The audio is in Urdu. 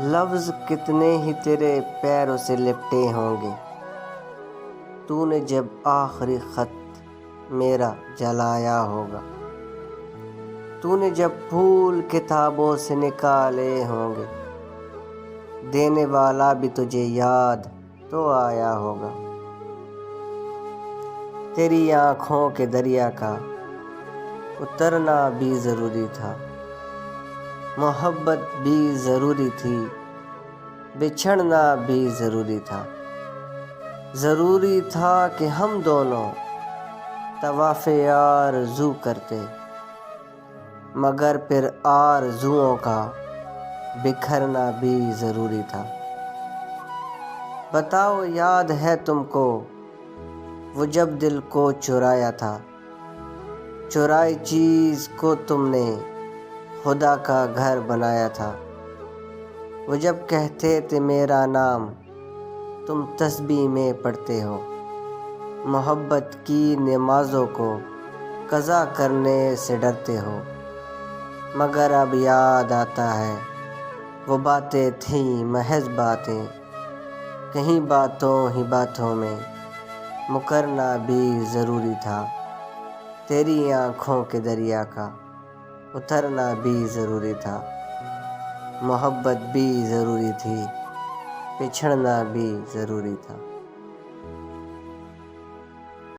لفظ کتنے ہی تیرے پیروں سے لپٹے ہوں گے، تو نے جب آخری خط میرا جلایا ہوگا، تو نے جب پھول کتابوں سے نکالے ہوں گے، دینے والا بھی تجھے یاد تو آیا ہوگا۔ تیری آنکھوں کے دریا کا اترنا بھی ضروری تھا، محبت بھی ضروری تھی، بچھڑنا بھی ضروری تھا۔ ضروری تھا کہ ہم دونوں طواف آرزو کرتے، مگر پھر آرزوؤں کا بکھرنا بھی ضروری تھا۔ بتاؤ یاد ہے تم کو وہ جب دل کو چرایا تھا، چرائی چیز کو تم نے خدا کا گھر بنایا تھا۔ وہ جب کہتے تھے میرا نام تم تسبیح میں پڑھتے ہو، محبت کی نمازوں کو قضا کرنے سے ڈرتے ہو، مگر اب یاد آتا ہے وہ باتیں تھیں محض باتیں، کہیں باتوں ہی باتوں میں مکرنا بھی ضروری تھا۔ تیری آنکھوں کے دریا کا اترنا بھی ضروری تھا، محبت بھی ضروری تھی، بچھڑنا بھی ضروری تھا۔